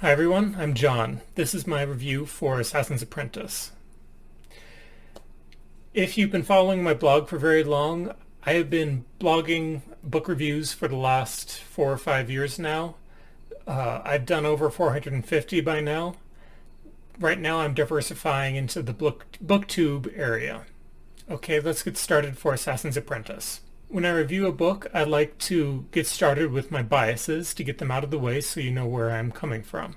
Hi everyone, I'm John. This is my review for Assassin's Apprentice. If you've been following my blog for very long, I have been blogging book reviews for the last 4 or 5 years now. I've done over 450 by now. Right now I'm diversifying into the booktube area. Okay, let's get started for Assassin's Apprentice. When I review a book, I like to get started with my biases to get them out of the way so you know where I'm coming from.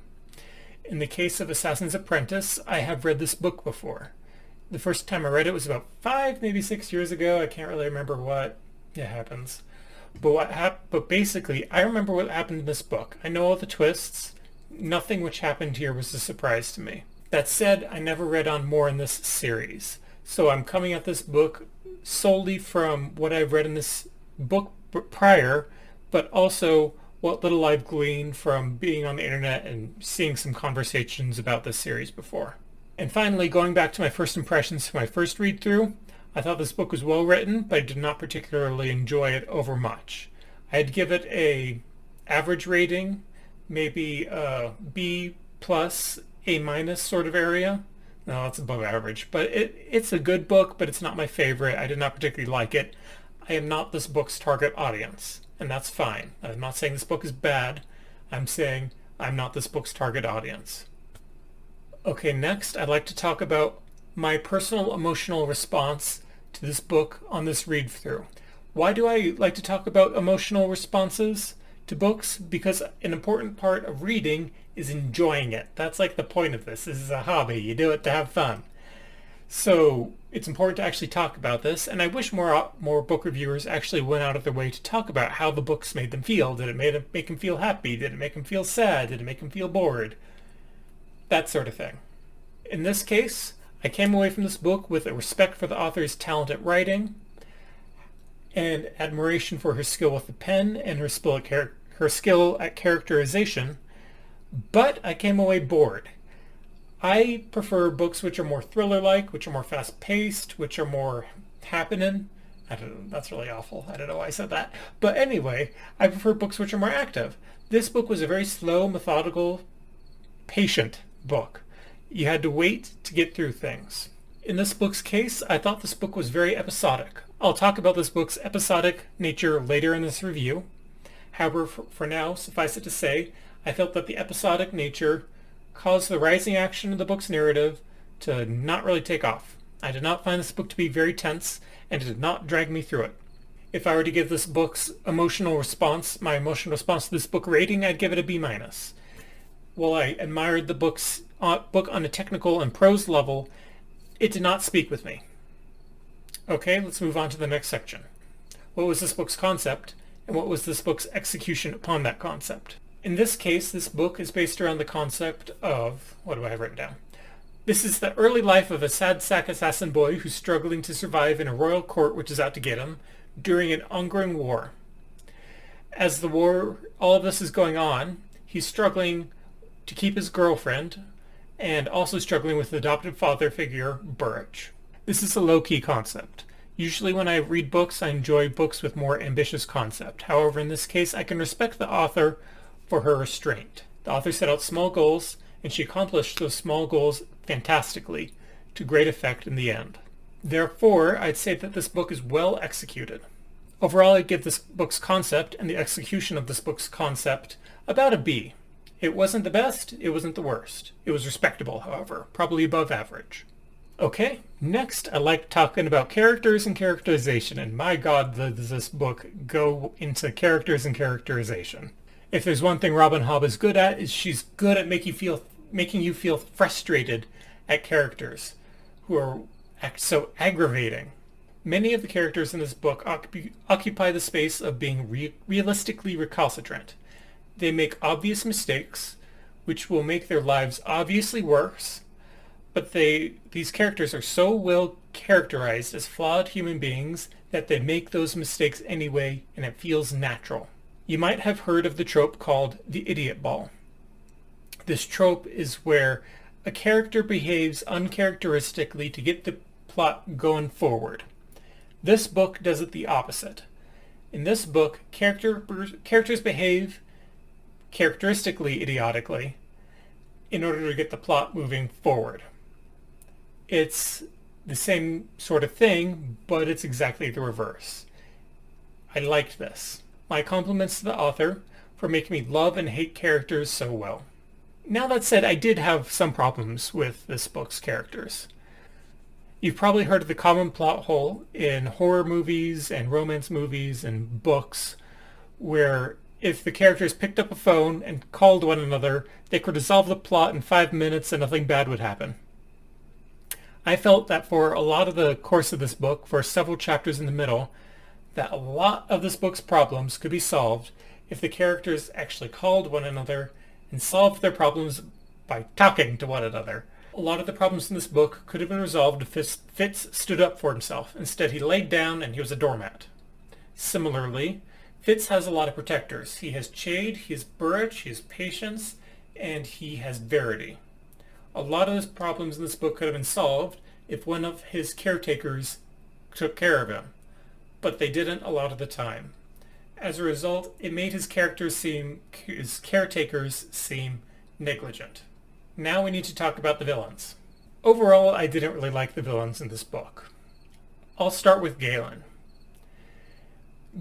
In the case of Assassin's Apprentice, I have read this book before. The first time I read it was about 5, maybe 6 years ago. I can't really remember what. It happens. But basically, I remember what happened in this book. I know all the twists. Nothing which happened here was a surprise to me. That said, I never read on more in this series. So I'm coming at this book solely from what I've read in this book prior, but also what little I've gleaned from being on the internet and seeing some conversations about this series before. And finally, going back to my first impressions from my first read through, I thought this book was well written, but I did not particularly enjoy it over much. I'd give it a average rating, maybe a B plus, A minus sort of area. No, it's above average, but it's a good book, but it's not my favorite. I did not particularly like it. I am not this book's target audience, and that's fine. I'm not saying this book is bad. I'm saying I'm not this book's target audience. Okay, next I'd like to talk about my personal emotional response to this book on this read through. Why do I like to talk about emotional responses to books? Because an important part of reading is enjoying it. That's like the point of this. This is a hobby. You do it to have fun. So it's important to actually talk about this, and I wish more book reviewers actually went out of their way to talk about how the books made them feel. Did it make them feel happy? Did it make them feel sad? Did it make them feel bored? That sort of thing. In this case, I came away from this book with a respect for the author's talent at writing and admiration for her skill with the pen and her skill at characterization, but I came away bored. I prefer books which are more thriller-like, which are more fast-paced, which are more happening. I don't know, that's really awful. I don't know why I said that. But anyway, I prefer books which are more active. This book was a very slow, methodical, patient book. You had to wait to get through things. In this book's case, I thought this book was very episodic. I'll talk about this book's episodic nature later in this review. However, for now, suffice it to say, I felt that the episodic nature caused the rising action of the book's narrative to not really take off. I did not find this book to be very tense, and it did not drag me through it. If I were to give this book's my emotional response to this book rating, I'd give it a B minus. While I admired the book on a technical and prose level, it did not speak with me. Okay, let's move on to the next section. What was this book's concept, and what was this book's execution upon that concept? In this case, this book is based around the concept of, what do I have written down? This is the early life of a sad sack assassin boy who's struggling to survive in a royal court which is out to get him during an ongoing war. As the war, all of this is going on, he's struggling to keep his girlfriend and also struggling with the adoptive father figure, Burrich. This is a low-key concept. Usually when I read books, I enjoy books with more ambitious concept. However, in this case, I can respect the author for her restraint. The author set out small goals, and she accomplished those small goals fantastically, to great effect in the end. Therefore, I'd say that this book is well executed. Overall, I'd give this book's concept and the execution of this book's concept about a B. It wasn't the best, it wasn't the worst. It was respectable, however, probably above average. Okay, next I like talking about characters and characterization, and my god, does this book go into characters and characterization. If there's one thing Robin Hobb is good at, is she's good at making you feel frustrated at characters who are so aggravating. Many of the characters in this book occupy the space of being realistically recalcitrant. They make obvious mistakes, which will make their lives obviously worse, but these characters are so well characterized as flawed human beings that they make those mistakes anyway, and it feels natural. You might have heard of the trope called the idiot ball. This trope is where a character behaves uncharacteristically to get the plot going forward. This book does it the opposite. In this book, characters behave characteristically idiotically, in order to get the plot moving forward. It's the same sort of thing, but it's exactly the reverse. I liked this. My compliments to the author for making me love and hate characters so well. Now that said, I did have some problems with this book's characters. You've probably heard of the common plot hole in horror movies and romance movies and books where if the characters picked up a phone and called one another, they could resolve the plot in 5 minutes and nothing bad would happen. I felt that for a lot of the course of this book, for several chapters in the middle, that a lot of this book's problems could be solved if the characters actually called one another and solved their problems by talking to one another. A lot of the problems in this book could have been resolved if Fitz stood up for himself. Instead, he laid down and he was a doormat. Similarly, Fitz has a lot of protectors. He has Chade, he has Burrich, he has Patience, and he has Verity. A lot of his problems in this book could have been solved if one of his caretakers took care of him, but they didn't a lot of the time. As a result, it made his caretakers seem negligent. Now we need to talk about the villains. Overall, I didn't really like the villains in this book. I'll start with Galen.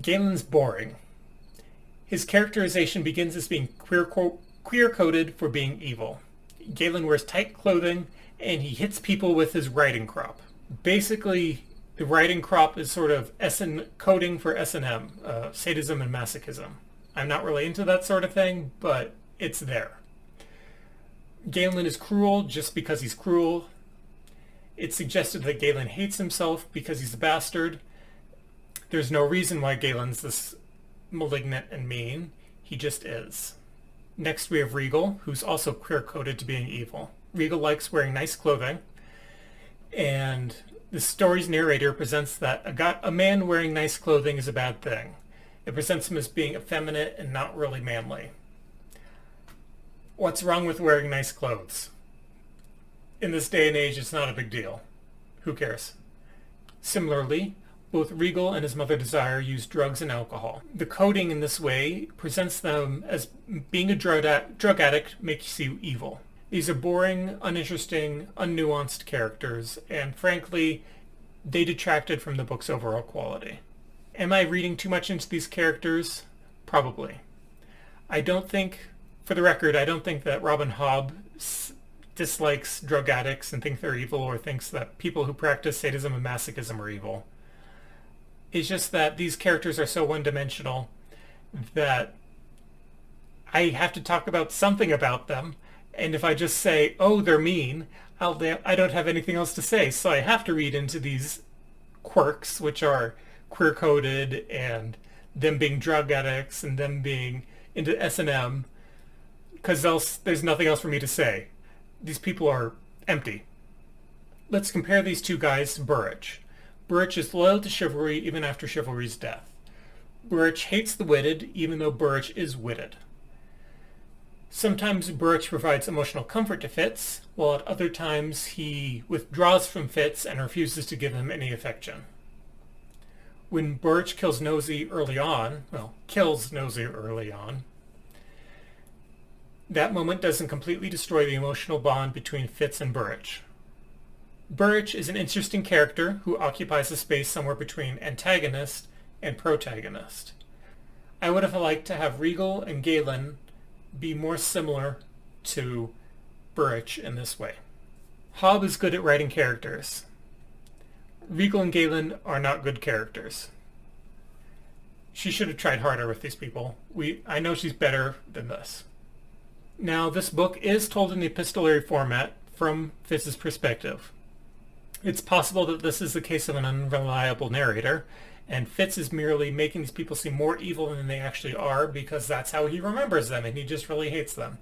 Galen's boring. His characterization begins as being queer-coded for being evil. Galen wears tight clothing and he hits people with his riding crop. Basically, the riding crop is sort of coding for S&M, sadism and masochism. I'm not really into that sort of thing, but it's there. Galen is cruel just because he's cruel. It's suggested that Galen hates himself because he's a bastard. There's no reason why Galen's this malignant and mean. He just is. Next we have Regal, who's also queer-coded to being evil. Regal likes wearing nice clothing, and the story's narrator presents that a man wearing nice clothing is a bad thing. It presents him as being effeminate and not really manly. What's wrong with wearing nice clothes? In this day and age, it's not a big deal. Who cares? Similarly, both Regal and his mother Desire use drugs and alcohol. The coding in this way presents them as being a drug addict makes you evil. These are boring, uninteresting, unnuanced characters, and frankly, they detracted from the book's overall quality. Am I reading too much into these characters? Probably. For the record, I don't think that Robin Hobb dislikes drug addicts and thinks they're evil or thinks that people who practice sadism and masochism are evil. It's just that these characters are so one-dimensional that I have to talk about something about them, and if I just say, oh, they're mean, I don't have anything else to say, so I have to read into these quirks, which are queer-coded, and them being drug addicts, and them being into S&M, because else there's nothing else for me to say. These people are empty. Let's compare these two guys to Burrich. Burrich is loyal to chivalry even after chivalry's death. Burrich hates the witted even though Burrich is witted. Sometimes Burrich provides emotional comfort to Fitz, while at other times he withdraws from Fitz and refuses to give him any affection. When Burrich kills Nosy early on, that moment doesn't completely destroy the emotional bond between Fitz and Burrich. Burrich is an interesting character who occupies a space somewhere between antagonist and protagonist. I would have liked to have Regal and Galen be more similar to Burrich in this way. Hobb is good at writing characters. Regal and Galen are not good characters. She should have tried harder with these people. I know she's better than this. Now, this book is told in the epistolary format from Fitz's perspective. It's possible that this is the case of an unreliable narrator, and Fitz is merely making these people seem more evil than they actually are because that's how he remembers them, and he just really hates them.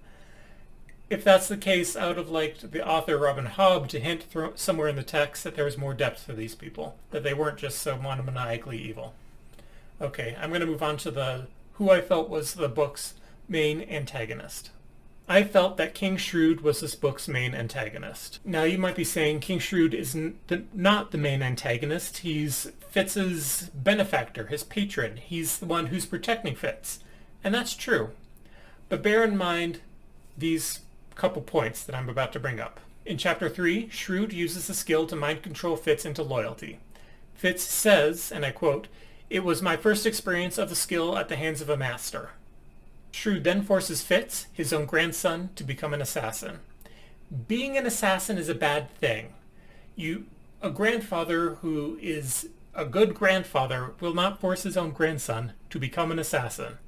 If that's the case, I would have liked the author Robin Hobb to hint somewhere in the text that there was more depth to these people, that they weren't just so monomaniacally evil. Okay, I'm going to move on to who I felt was the book's main antagonist. I felt that King Shrewd was this book's main antagonist. Now you might be saying King Shrewd is not the main antagonist. He's Fitz's benefactor, his patron. He's the one who's protecting Fitz. And that's true. But bear in mind these couple points that I'm about to bring up. In Chapter 3, Shrewd uses the skill to mind control Fitz into loyalty. Fitz says, and I quote, "It was my first experience of the skill at the hands of a master." Shrewd then forces Fitz, his own grandson, to become an assassin. Being an assassin is a bad thing. A grandfather who is a good grandfather will not force his own grandson to become an assassin.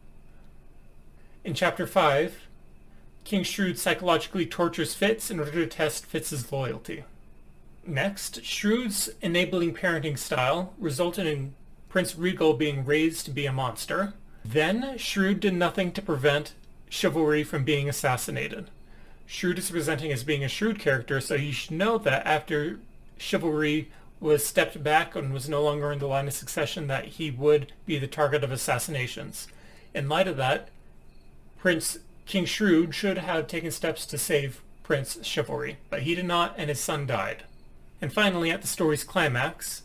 In Chapter 5, King Shrewd psychologically tortures Fitz in order to test Fitz's loyalty. Next, Shrewd's enabling parenting style resulted in Prince Regal being raised to be a monster. Then, Shrewd did nothing to prevent chivalry from being assassinated. Shrewd is presenting as being a shrewd character, so you should know that after chivalry was stepped back and was no longer in the line of succession, that he would be the target of assassinations. In light of that, King Shrewd should have taken steps to save Prince Chivalry, but he did not, and his son died. And finally, at the story's climax,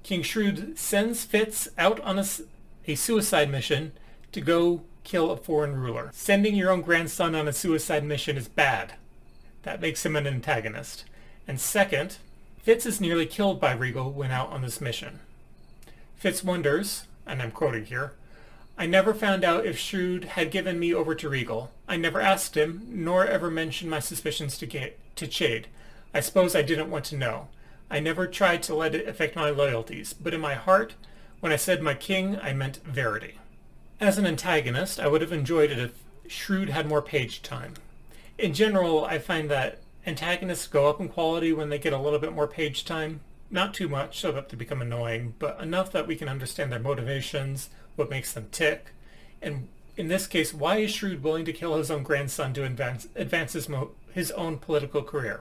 King Shrewd sends Fitz out on a suicide mission to go kill a foreign ruler. Sending your own grandson on a suicide mission is bad. That makes him an antagonist. And second, Fitz is nearly killed by Regal when out on this mission. Fitz wonders, and I'm quoting here, "I never found out if Shrewd had given me over to Regal. I never asked him, nor ever mentioned my suspicions to Chade. I suppose I didn't want to know. I never tried to let it affect my loyalties, but in my heart, when I said my king, I meant verity." As an antagonist, I would have enjoyed it if Shrewd had more page time. In general, I find that antagonists go up in quality when they get a little bit more page time. Not too much so that they become annoying, but enough that we can understand their motivations, what makes them tick. And in this case, why is Shrewd willing to kill his own grandson to advance his own political career?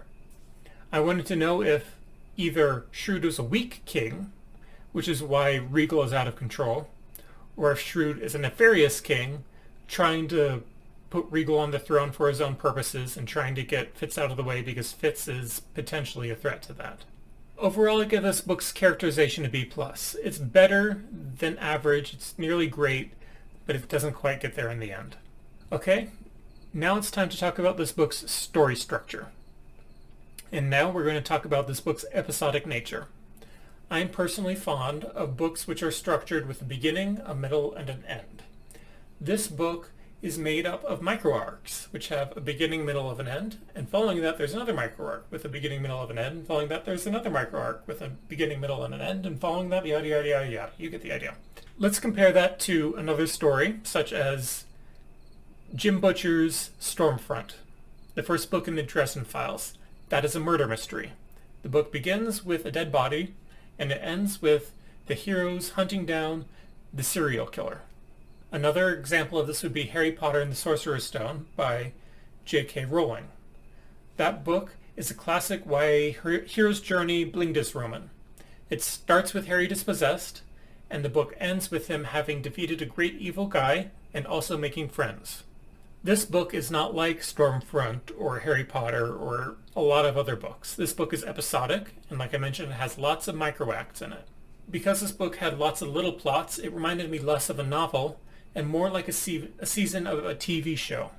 I wanted to know if either Shrewd was a weak king, which is why Regal is out of control, or if Shrewd is a nefarious king trying to put Regal on the throne for his own purposes and trying to get Fitz out of the way because Fitz is potentially a threat to that. Overall, I give this book's characterization a B+. It's better than average, it's nearly great, but it doesn't quite get there in the end. Okay, now it's time to talk about this book's story structure. And now we're going to talk about this book's episodic nature. I'm personally fond of books which are structured with a beginning, a middle, and an end. This book is made up of micro-arcs, which have a beginning, middle, of an end, and following that there's another micro-arc with a beginning, middle, of an end, and following that there's another micro-arc with a beginning, middle, and an end, and following that yada yada yada yada. You get the idea. Let's compare that to another story, such as Jim Butcher's Stormfront, the first book in the Dresden Files. That is a murder mystery. The book begins with a dead body, and it ends with the heroes hunting down the serial killer. Another example of this would be Harry Potter and the Sorcerer's Stone by J.K. Rowling. That book is a classic YA hero's journey Blindesroman. It starts with Harry dispossessed, and the book ends with him having defeated a great evil guy and also making friends. This book is not like Stormfront or Harry Potter or a lot of other books. This book is episodic, and like I mentioned, it has lots of micro-acts in it. Because this book had lots of little plots, it reminded me less of a novel and more like a season of a TV show,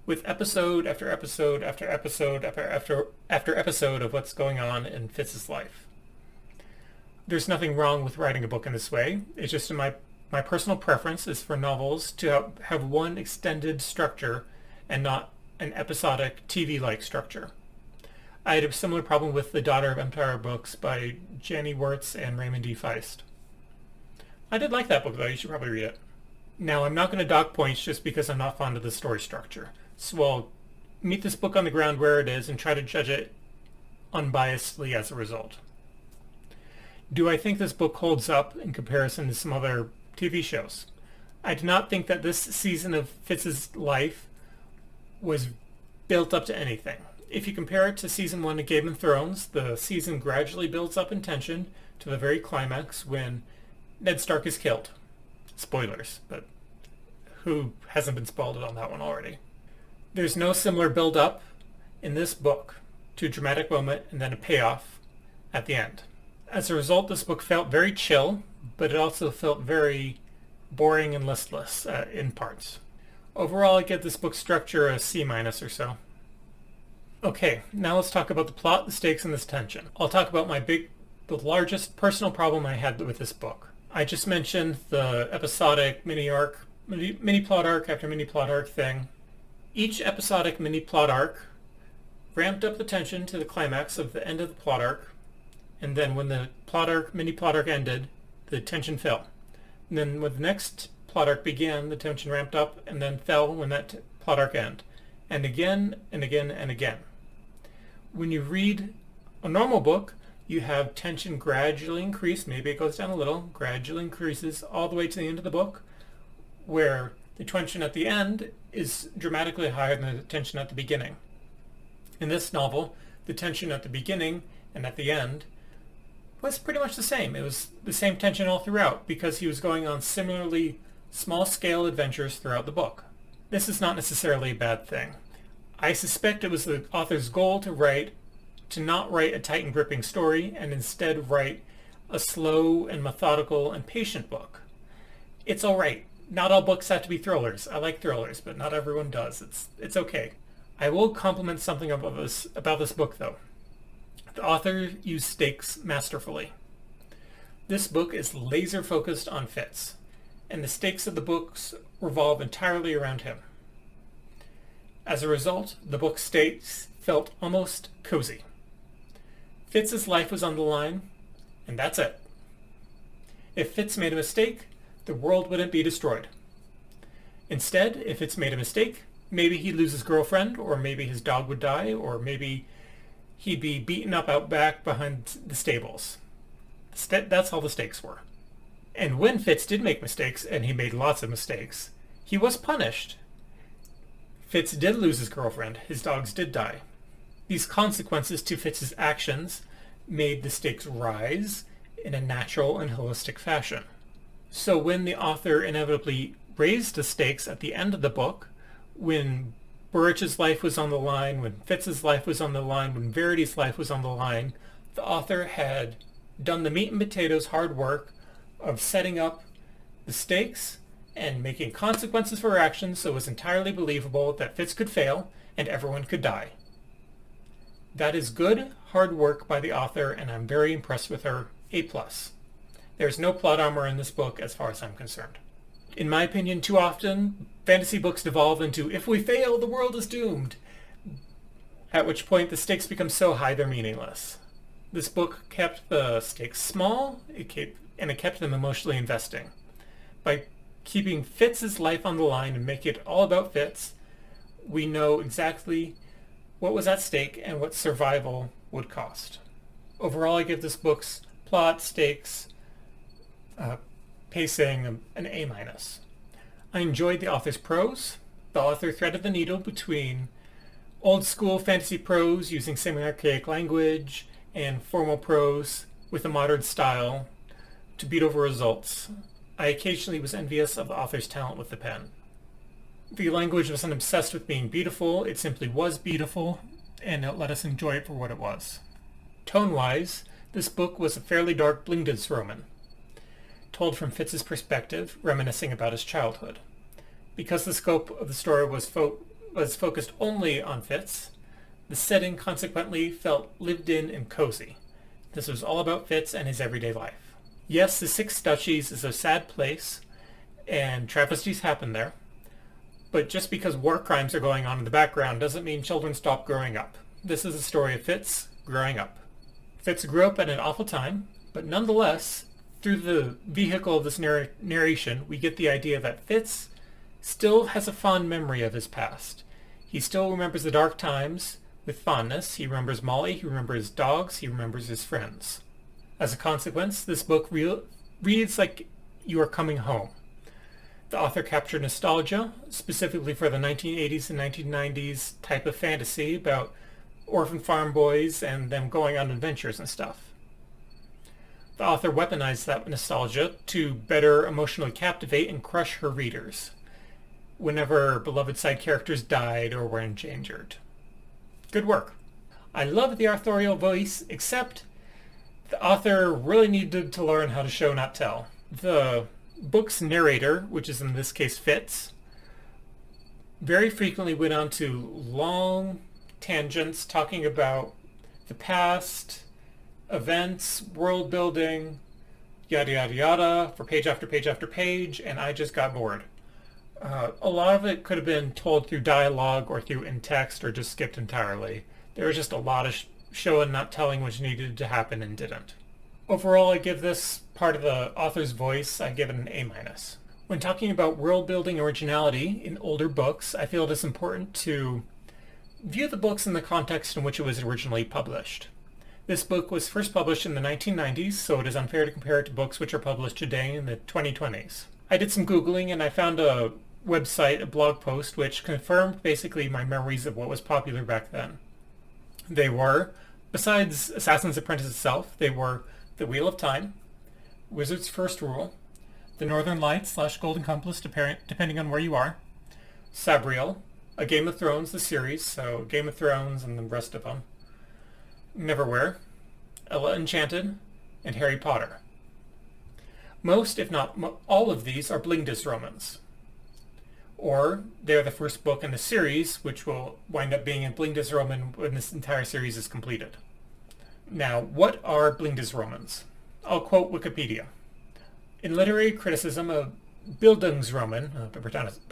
with episode after episode after episode after episode of what's going on in Fitz's life. There's nothing wrong with writing a book in this way. It's just my personal preference is for novels to have one extended structure and not an episodic TV-like structure. I had a similar problem with The Daughter of Empire books by Jenny Wirtz and Raymond D. Feist. I did like that book, though. You should probably read it. Now, I'm not going to dock points just because I'm not fond of the story structure. So I'll meet this book on the ground where it is and try to judge it unbiasedly as a result. Do I think this book holds up in comparison to some other TV shows? I do not think that this season of Fitz's life was built up to anything. If you compare it to season 1 of Game of Thrones, the season gradually builds up in tension to the very climax when Ned Stark is killed. Spoilers, but who hasn't been spoiled on that one already? There's no similar build-up in this book to a dramatic moment and then a payoff at the end. As a result, this book felt very chill, but it also felt very boring and listless in parts. Overall, I give this book's structure a C- or so. Okay, now let's talk about the plot, the stakes, and the tension. I'll talk about the largest personal problem I had with this book. I just mentioned the episodic mini plot arc after mini plot arc thing. Each episodic mini plot arc ramped up the tension to the climax of the end of the plot arc, and then when the mini plot arc ended, the tension fell. And then when the next plot arc began, the tension ramped up and then fell when that plot arc ended. And again, and again, and again. When you read a normal book, you have tension gradually increase, maybe it goes down a little, gradually increases all the way to the end of the book, where the tension at the end is dramatically higher than the tension at the beginning. In this novel, the tension at the beginning and at the end was pretty much the same. It was the same tension all throughout because he was going on similarly small-scale adventures throughout the book. This is not necessarily a bad thing. I suspect it was the author's goal to not write a tight and gripping story and instead write a slow and methodical and patient book. It's alright. Not all books have to be thrillers. I like thrillers, but not everyone does. It's okay. I will compliment something about this book, though. The author used stakes masterfully. This book is laser focused on Fitz, and the stakes of the books revolve entirely around him. As a result, the book's stakes felt almost cozy. Fitz's life was on the line, and that's it. If Fitz made a mistake, the world wouldn't be destroyed. Instead, if Fitz made a mistake, maybe he'd lose his girlfriend, or maybe his dog would die, or maybe he'd be beaten up out back behind the stables. That's all the stakes were. And when Fitz did make mistakes, and he made lots of mistakes, he was punished. Fitz did lose his girlfriend. His dogs did die. These consequences to Fitz's actions made the stakes rise in a natural and holistic fashion. So when the author inevitably raised the stakes at the end of the book, when Burrich's life was on the line, when Fitz's life was on the line, when Verity's life was on the line, the author had done the meat and potatoes hard work of setting up the stakes and making consequences for her actions so it was entirely believable that Fitz could fail and everyone could die. That is good, hard work by the author, and I'm very impressed with her. A+. There's no plot armor in this book as far as I'm concerned. In my opinion, too often, fantasy books devolve into, if we fail, the world is doomed, at which point the stakes become so high they're meaningless. This book kept the stakes small, it kept them emotionally investing. By keeping Fitz's life on the line and making it all about Fitz, we know exactly what was at stake and what survival would cost. Overall, I give this book's plot, stakes, pacing an A-. I enjoyed the author's prose. The author threaded the needle between old school fantasy prose using semi-archaic language and formal prose with a modern style to beat over results. I occasionally was envious of the author's talent with the pen. The language wasn't obsessed with being beautiful, it simply was beautiful, and it let us enjoy it for what it was. Tone-wise, this book was a fairly dark Blindensroman, told from Fitz's perspective, reminiscing about his childhood. Because the scope of the story was focused only on Fitz, the setting consequently felt lived in and cozy. This was all about Fitz and his everyday life. Yes, the Six Duchies is a sad place, and travesties happen there, but just because war crimes are going on in the background doesn't mean children stop growing up. This is a story of Fitz growing up. Fitz grew up at an awful time, but nonetheless, through the vehicle of this narration, we get the idea that Fitz still has a fond memory of his past. He still remembers the dark times with fondness. He remembers Molly, he remembers his dogs, he remembers his friends. As a consequence, this book reads like you are coming home. The author captured nostalgia, specifically for the 1980s and 1990s type of fantasy about orphan farm boys and them going on adventures and stuff. The author weaponized that nostalgia to better emotionally captivate and crush her readers whenever beloved side characters died or were endangered. Good work. I love the authorial voice, except the author really needed to learn how to show, not tell. The book's narrator, which is in this case Fitz, very frequently went on to long tangents talking about the past, events, world building, yada yada yada, for page after page after page, and I just got bored. A lot of it could have been told through dialogue or through in text or just skipped entirely. There was just a lot of showing, not telling, which needed to happen and didn't. Overall, I give this part of the author's voice, I give it an A-. When talking about world building originality in older books, I feel it is important to view the books in the context in which it was originally published. This book was first published in the 1990s, so it is unfair to compare it to books which are published today in the 2020s. I did some Googling and I found a website, a blog post, which confirmed basically my memories of what was popular back then. They were, besides Assassin's Apprentice itself, they were The Wheel of Time, Wizard's First Rule, The Northern Lights / Golden Compass, depending on where you are, Sabriel, A Game of Thrones, the series, so Game of Thrones and the rest of them, Neverwhere, Ella Enchanted, and Harry Potter. Most, if not all of these, are Blindesromans. Or they're the first book in the series, which will wind up being a Blindesroman when this entire series is completed. Now, what are Blindesromans? I'll quote Wikipedia. In literary criticism, a Bildungsroman,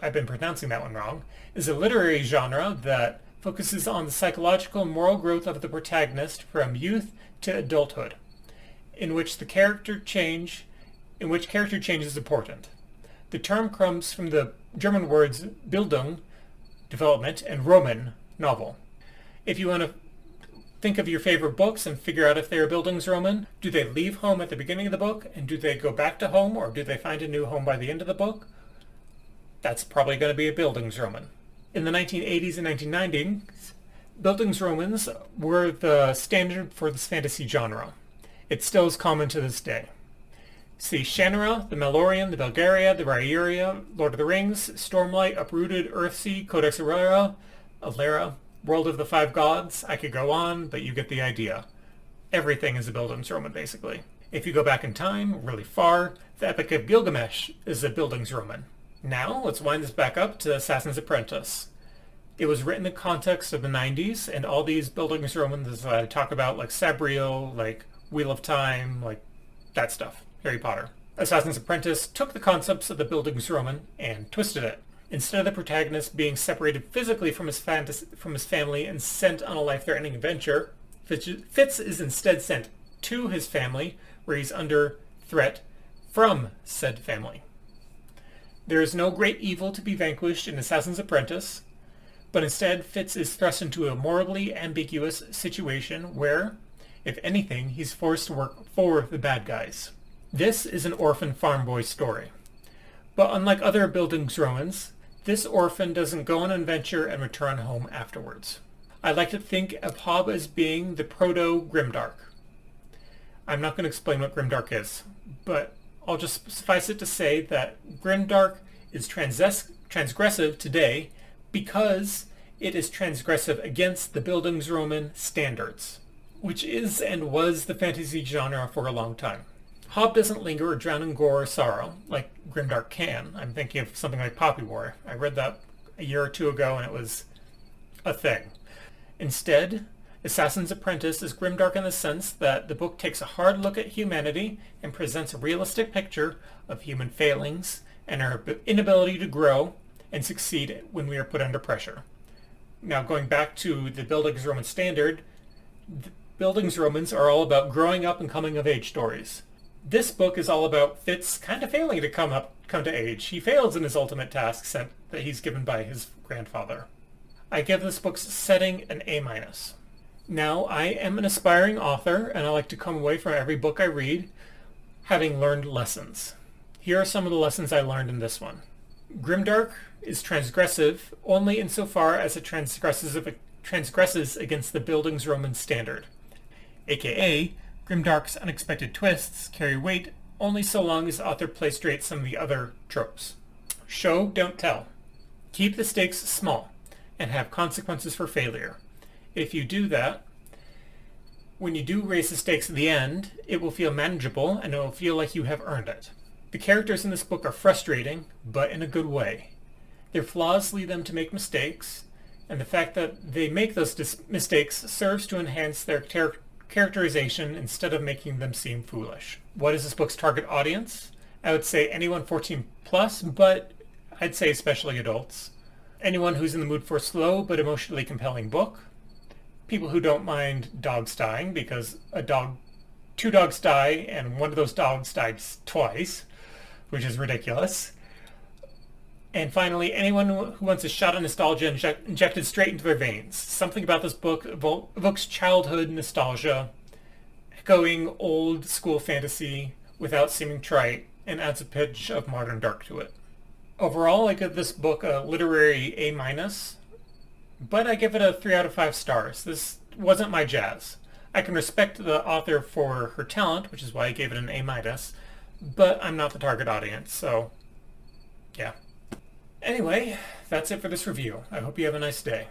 I've been pronouncing that one wrong, is a literary genre that focuses on the psychological and moral growth of the protagonist from youth to adulthood, in which character change is important. The term comes from the German words Bildung, development, and Roman, novel. If you want to think of your favorite books and figure out if they're Bildungsroman, do they leave home at the beginning of the book, and do they go back to home, or do they find a new home by the end of the book? That's probably going to be a Bildungsroman. In the 1980s and 1990s, Bildungsromans were the standard for this fantasy genre. It still is common to this day. See Shannara, the Malorian, the Belgaria, the Rhaeria, Lord of the Rings, Stormlight, Uprooted, Earthsea, Codex Alera, World of the Five Gods. I could go on, but you get the idea. Everything is a Bildungsroman, basically. If you go back in time, really far, the Epic of Gilgamesh is a Bildungsroman. Now, let's wind this back up to Assassin's Apprentice. It was written in the context of the 90s, and all these Bildungsromans that I talk about, like Sabriel, like Wheel of Time, like that stuff. Harry Potter. Assassin's Apprentice took the concepts of the Bildungsroman and twisted it. Instead of the protagonist being separated physically from his family and sent on a life-threatening adventure, Fitz is instead sent to his family, where he's under threat from said family. There is no great evil to be vanquished in Assassin's Apprentice, but instead Fitz is thrust into a morally ambiguous situation where, if anything, he's forced to work for the bad guys. This is an orphan farm boy story. But unlike other Bildungsromans, this orphan doesn't go on an adventure and return home afterwards. I like to think of Hobb as being the proto-Grimdark. I'm not going to explain what Grimdark is, but I'll just suffice it to say that Grimdark is transgressive today because it is transgressive against the Bildungsroman standards, which is and was the fantasy genre for a long time. Hobb doesn't linger or drown in gore or sorrow, like Grimdark can. I'm thinking of something like Poppy War. I read that a year or two ago and it was a thing. Instead, Assassin's Apprentice is grimdark in the sense that the book takes a hard look at humanity and presents a realistic picture of human failings and our inability to grow and succeed when we are put under pressure. Now, going back to the Bildungsroman standard, the Bildungsromans are all about growing up and coming of age stories. This book is all about Fitz kind of failing to come to age. He fails in his ultimate task that he's given by his grandfather. I give this book's setting an A-. Now, I am an aspiring author, and I like to come away from every book I read having learned lessons. Here are some of the lessons I learned in this one. Grimdark is transgressive only insofar as it transgresses against the Bildungsroman standard, aka Grimdark's unexpected twists carry weight only so long as the author plays straight some of the other tropes. Show, don't tell. Keep the stakes small and have consequences for failure. If you do that, when you do raise the stakes at the end, it will feel manageable and it will feel like you have earned it. The characters in this book are frustrating, but in a good way. Their flaws lead them to make mistakes. And the fact that they make those mistakes serves to enhance their characterization instead of making them seem foolish. What is this book's target audience? I would say anyone 14 plus, but I'd say especially adults. Anyone who's in the mood for a slow but emotionally compelling book. People who don't mind dogs dying, because two dogs die, and one of those dogs died twice, which is ridiculous. And finally, anyone who wants a shot of nostalgia injected straight into their veins. Something about this book evokes childhood nostalgia, echoing old school fantasy without seeming trite, and adds a pinch of modern dark to it. Overall, I give this book a literary A-, but I give it a 3 out of 5 stars. This wasn't my jazz. I can respect the author for her talent, which is why I gave it an A-, but I'm not the target audience, so yeah. Anyway, that's it for this review. I hope you have a nice day.